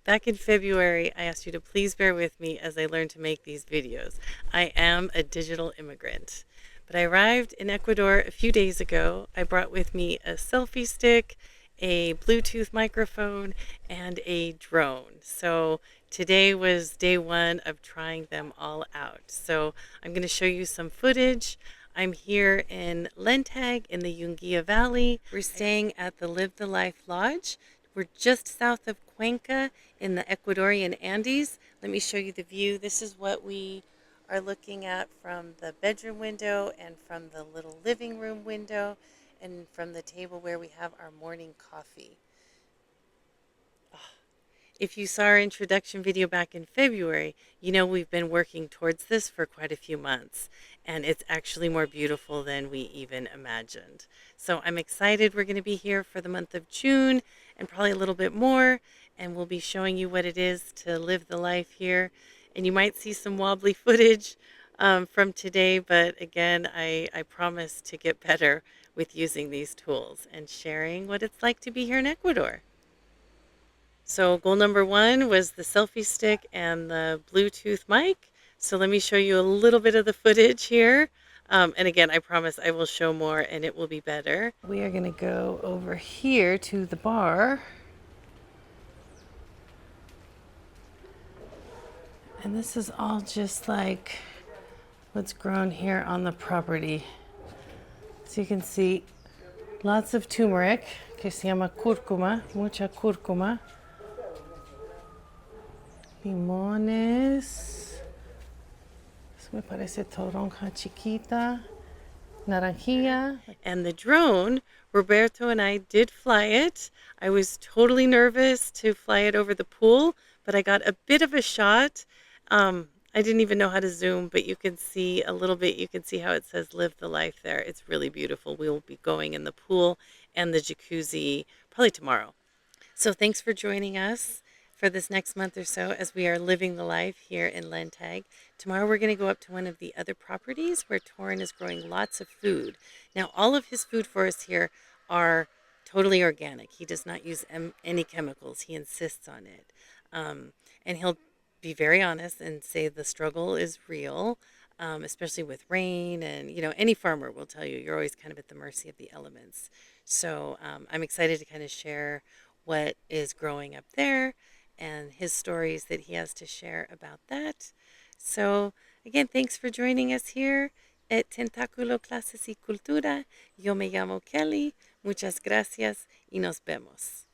Back in February, I asked you to please bear with me as I learn to make these videos. I am a digital immigrant, but I arrived in Ecuador a few days ago. I brought with me a selfie stick, a Bluetooth microphone, and a drone. So today was day one of trying them all out. So I'm going to show you some footage. I'm here in Lentag in the Yunguia Valley. We're staying at the Live the Life Lodge. We're just south of Cuenca in the Ecuadorian Andes. Let me show you the view. This is what we are looking at from the bedroom window and from the little living room window and from the table where we have our morning coffee. If you saw our introduction video back in February, you know we've been working towards this for quite a few months, and it's actually more beautiful than we even imagined. So I'm excited. We're going to be here for the month of June and probably a little bit more, and we'll be showing you what it is to live the life here. And you might see some wobbly footage from today, but again, I promise to get better with using these tools and sharing what it's like to be here in Ecuador. So goal number one was the selfie stick and the Bluetooth mic. So let me show you a little bit of the footage here. And again, I promise I will show more and it will be better. We are going to go over here to the bar. And this is all just like what's grown here on the property. So you can see lots of turmeric, que se llama cúrcuma, mucha cúrcuma. Limones. Eso me parece toronja chiquita. Naranjilla. And the drone, Roberto and I did fly it. I was totally nervous to fly it over the pool, but I got a bit of a shot. I didn't even know how to zoom, but you can see a little bit. You can see how it says live the life there. It's really beautiful. We will be going in the pool and the jacuzzi probably tomorrow. So thanks for joining us for this next month or so as we are living the life here in Lentag. Tomorrow we're going to go up to one of the other properties where Torin is growing lots of food. Now all of his food forests here are totally organic. He does not use any chemicals. He insists on it. And he'll be very honest and say the struggle is real, especially with rain. And, you know, any farmer will tell you you're always kind of at the mercy of the elements. So I'm excited to kind of share what is growing up there and his stories that he has to share about that. So again, thanks for joining us here at Tentáculo Clases y Cultura. Yo me llamo Kelly. Muchas gracias y nos vemos.